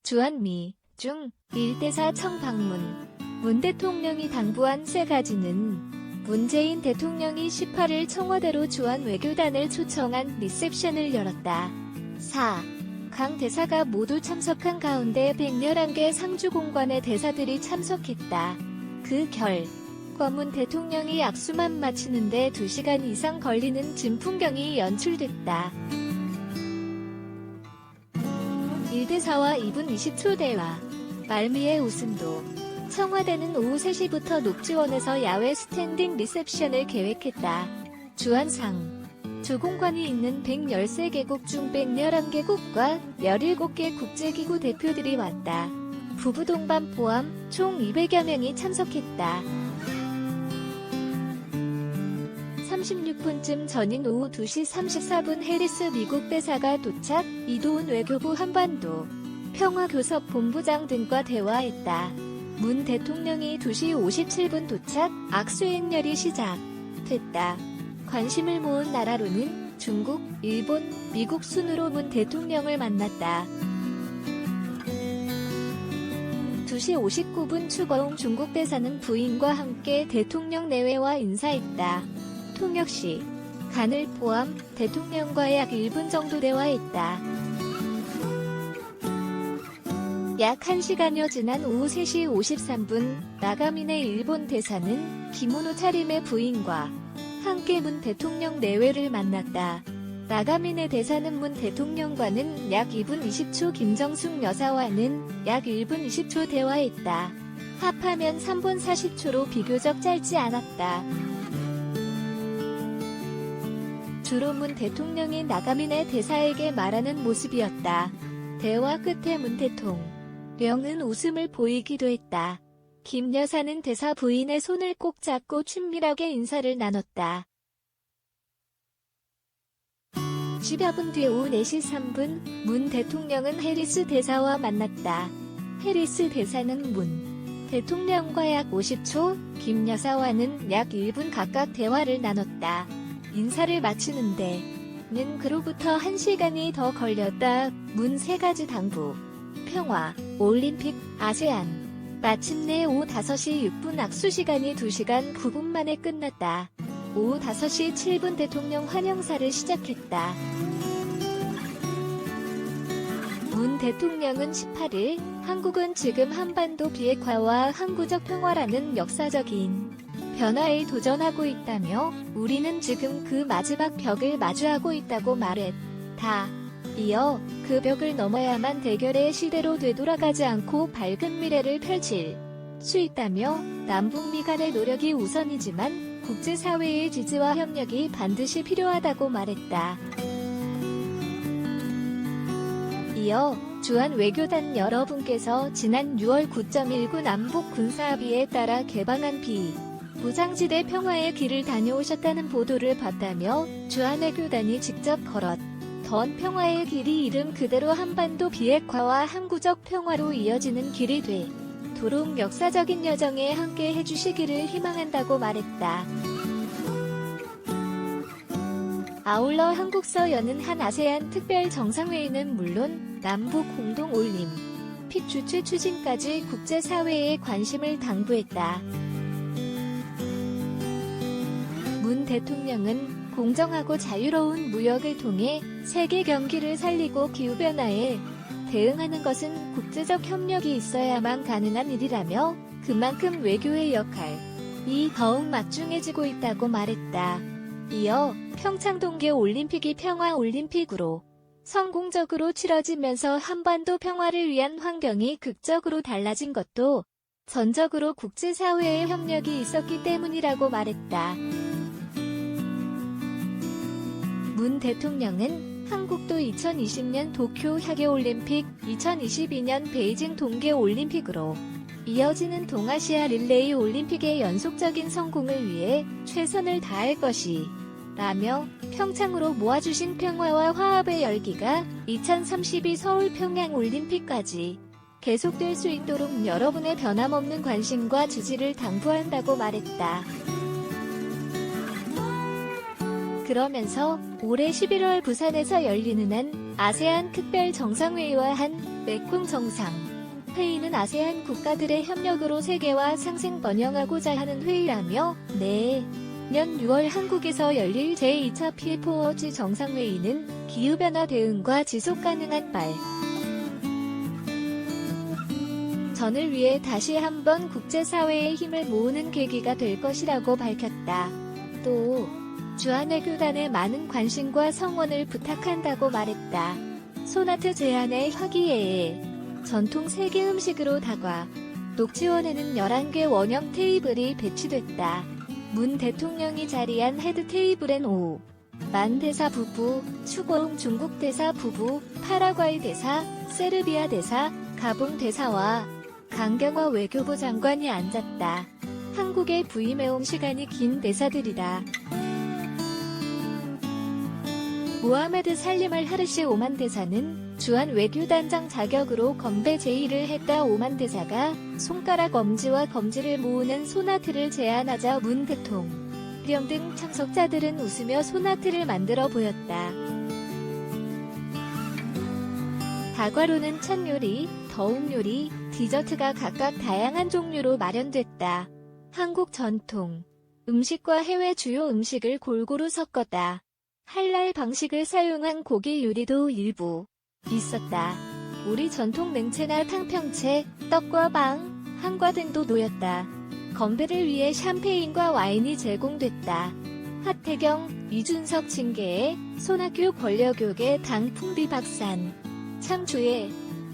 주한미, 중, 일대사 청방문. 문 대통령이 당부한 세 가지는 문재인 대통령이 18일 청와대로 주한 외교단을 초청한 리셉션을 열었다. 4. 강 대사가 모두 참석한 가운데 111개 상주공관의 대사들이 참석했다. 그 결과 문 대통령이 악수만 마치는데 2시간 이상 걸리는 진풍경이 연출됐다. 1대사와 2분 20초 대화. 말미의 웃음도. 청와대는 오후 3시부터 녹지원에서 야외 스탠딩 리셉션을 계획했다. 주한상. 주공관이 있는 113개국 중 111개국과 17개 국제기구 대표들이 왔다. 부부 동반 포함 총 200여 명이 참석했다. 36분쯤 전인 오후 2시 34분 해리스 미국 대사가 도착, 이도훈 외교부 한반도 평화교섭 본부장 등과 대화했다. 문 대통령이 2시 57분 도착, 악수행렬이 시작됐다. 관심을 모은 나라로는 중국, 일본, 미국 순으로 문 대통령을 만났다. 2시 59분 추거웅 중국 대사는 부인과 함께 대통령 내외와 인사했다. 통역시, 간을 포함 대통령과 약 1분 정도 대화했다. 약 1시간여 지난 오후 3시 53분, 나가미네 일본 대사는 기모노 차림의 부인과 함께 문 대통령 내외를 만났다. 나가미네 대사는 문 대통령과는 약 2분 20초, 김정숙 여사와는 약 1분 20초 대화했다. 합하면 3분 40초로 비교적 짧지 않았다. 주로 문 대통령이 나가미네 대사에게 말하는 모습이었다. 대화 끝에 문 대통령은 웃음을 보이기도 했다. 김 여사는 대사 부인의 손을 꼭 잡고 친밀하게 인사를 나눴다. 10여 분 뒤 오후 4시 3분, 문 대통령은 해리스 대사와 만났다. 해리스 대사는 문 대통령과 약 50초, 김 여사와는 약 1분 각각 대화를 나눴다. 인사를 마치는데는 그로부터 1시간이 더 걸렸다. 문 3가지 당부, 평화, 올림픽, 아세안. 마침내 오후 5시 6분 악수시간이 2시간 9분 만에 끝났다. 오후 5시 7분 대통령 환영사를 시작했다. 문 대통령은 18일, 한국은 지금 한반도 비핵화와 항구적 평화라는 역사적인 변화에 도전하고 있다며 우리는 지금 그 마지막 벽을 마주하고 있다고 말했다. 이어 그 벽을 넘어야만 대결의 시대로 되돌아가지 않고 밝은 미래를 펼칠 수 있다며 남북미 간의 노력이 우선이지만 국제사회의 지지와 협력이 반드시 필요하다고 말했다. 이어 주한 외교단 여러분께서 지난 6월 9.19 남북 군사합의에 따라 개방한 무장지대 평화의 길을 다녀오셨다는 보도를 봤다며 주한 외교단이 직접 걸었던 평화의 길이 이름 그대로 한반도 비핵화와 항구적 평화로 이어지는 길이 되도록 역사적인 여정에 함께 해주시기를 희망한다고 말했다. 아울러 한국서 여는 한 아세안 특별 정상회의는 물론 남북 공동 올림픽 주최 추진까지 국제사회에 관심을 당부했다. 문 대통령은 공정하고 자유로운 무역을 통해 세계 경기를 살리고 기후변화에 대응하는 것은 국제적 협력이 있어야만 가능한 일이라며 그만큼 외교의 역할이 더욱 막중해지고 있다고 말했다. 이어 평창 동계올림픽이 평화올림픽으로 성공적으로 치러지면서 한반도 평화를 위한 환경이 극적으로 달라진 것도 전적으로 국제사회의 협력이 있었기 때문이라고 말했다. 문 대통령은 한국도 2020년 도쿄 하계올림픽, 2022년 베이징 동계올림픽으로 이어지는 동아시아 릴레이 올림픽의 연속적인 성공을 위해 최선을 다할 것이라며 평창으로 모아주신 평화와 화합의 열기가 2032 서울 평양 올림픽까지 계속될 수 있도록 여러분의 변함없는 관심과 지지를 당부한다고 말했다. 그러면서 올해 11월 부산에서 열리는 한 아세안 특별 정상회의와 한 메콩 정상 회의는 아세안 국가들의 협력으로 세계화 상생 번영하고자 하는 회의라며 내년 6월 한국에서 열릴 제2차 P4G 정상회의는 기후변화 대응과 지속가능한 발전을 위해 다시 한번 국제사회의 힘을 모으는 계기가 될 것이라고 밝혔다. 또 주한외교단에 많은 관심과 성원을 부탁한다고 말했다. 소나트 제안의 화기애애 전통 세계 음식으로 다과 녹지원에는 11개 원형 테이블이 배치됐다. 문 대통령이 자리한 헤드 테이블엔 만 대사 부부, 추고웅 중국 대사 부부, 파라과이 대사, 세르비아 대사, 가봉 대사와 강경화 외교부 장관이 앉았다. 한국의 부임해온 시간이 긴 대사들이다. 모하메드 살림 알 하르시 오만 대사는 주한 외교단장 자격으로 건배 제의를 했다. 오만 대사가 손가락 엄지와 검지를 모으는 소나트를 제안하자 문 대통령 등 참석자들은 웃으며 소나트를 만들어 보였다. 다과로는 찬 요리, 더운 요리, 디저트가 각각 다양한 종류로 마련됐다. 한국 전통 음식과 해외 주요 음식을 골고루 섞었다. 할랄 방식을 사용한 고기 요리도 일부 있었다. 우리 전통 냉채나 탕평채, 떡과 빵, 한과 등도 놓였다. 건배를 위해 샴페인과 와인이 제공됐다. 하태경, 이준석 징계에 손학규 권력욕에 당 풍비박산 참주에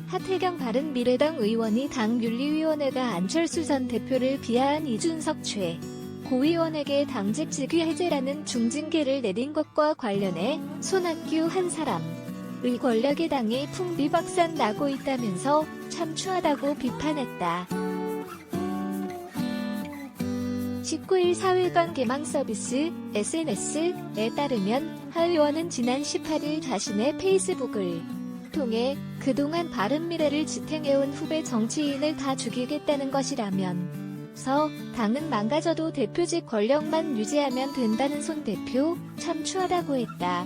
하태경 바른미래당 의원이 당 윤리위원회가 안철수 전 대표를 비하한 이준석 최고위원에게 당직 직위 해제라는 중징계를 내린 것과 관련해 손학규 한 사람의 권력의 당이 풍비박산 나고 있다면서 참추하다고 비판했다. 19일 사회관 개망 서비스 SNS에 따르면 하 의원은 지난 18일 자신의 페이스북을 통해 그동안 바른미래를 지탱해온 후배 정치인을 다 죽이겠다는 것이라면서 당은 망가져도 대표직 권력만 유지하면 된다는 손 대표 참추하다고 했다.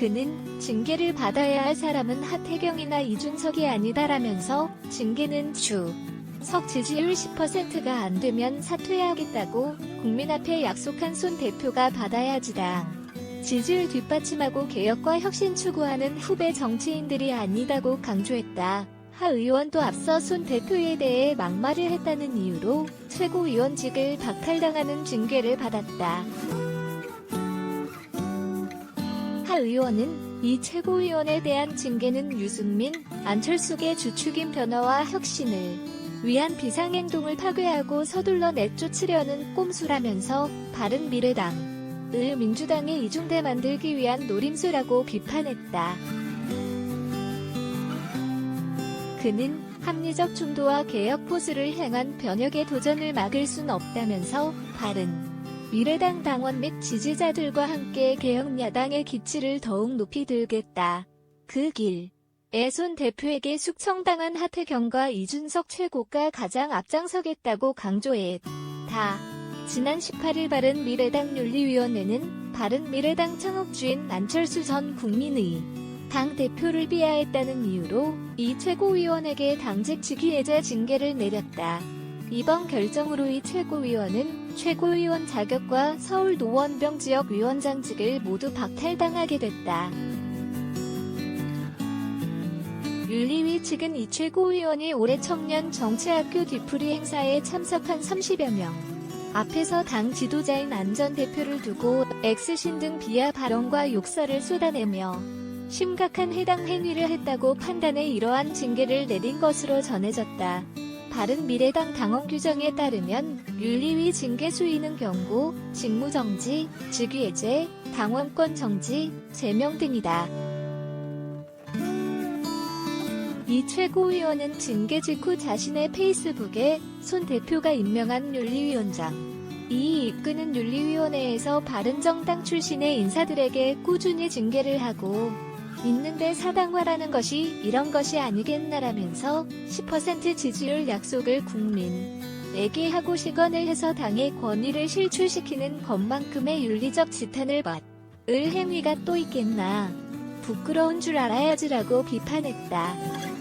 그는 징계를 받아야 할 사람은 하태경이나 이준석이 아니다라면서 징계는 주석 지지율 10%가 안 되면 사퇴하겠다고 국민 앞에 약속한 손 대표가 받아야지 당 지지율 뒷받침하고 개혁과 혁신 추구하는 후배 정치인들이 아니다고 강조했다. 하 의원도 앞서 손 대표에 대해 막말을 했다는 이유로 최고위원직을 박탈당하는 징계를 받았다. 하 의원은 이 최고위원에 대한 징계는 유승민, 안철수계 주축인 변화와 혁신을 위한 비상행동을 파괴하고 서둘러 내쫓으려는 꼼수라면서 바른미래당 을 민주당의 이중대 만들기 위한 노림수라고 비판했다. 그는 합리적 중도와 개혁 포스를 향한 변혁의 도전을 막을 순 없다면서 바른미래당 당원 및 지지자들과 함께 개혁야당의 기치를 더욱 높이 들겠다. 그 길에 손 대표에게 숙청당한 하태경과 이준석 최고가 가장 앞장서겠다고 강조했다. 지난 18일 바른미래당 윤리위원회는 바른미래당 창업주인 안철수 전 국민의당 대표를 비하했다는 이유로 이 최고위원에게 당직 직위 해제 징계를 내렸다. 이번 결정으로 이 최고위원은 최고위원 자격과 서울 노원병 지역위원장직을 모두 박탈당하게 됐다. 윤리위 측은 이 최고위원이 올해 청년 정치학교 뒤풀이 행사에 참석한 30여 명 앞에서 당 지도자인 안 전 대표를 두고 X신 등 비하 발언과 욕설을 쏟아내며 심각한 해당 행위를 했다고 판단해 이러한 징계를 내린 것으로 전해졌다. 바른미래당 당원 규정에 따르면 윤리위 징계 수위는 경고, 직무정지, 직위해제, 당원권 정지, 제명 등이다. 이 최고위원은 징계 직후 자신의 페이스북에 손 대표가 임명한 윤리위원장 이 이끄는 윤리위원회에서 바른정당 출신의 인사들에게 꾸준히 징계를 하고 있는데 사당화라는 것이 이런 것이 아니겠나라면서 10% 지지율 약속을 국민에게 하고 시건을 해서 당의 권위를 실추시키는 것만큼의 윤리적 지탄을 받을 행위가 또 있겠나. 부끄러운 줄 알아야지라고 비판했다.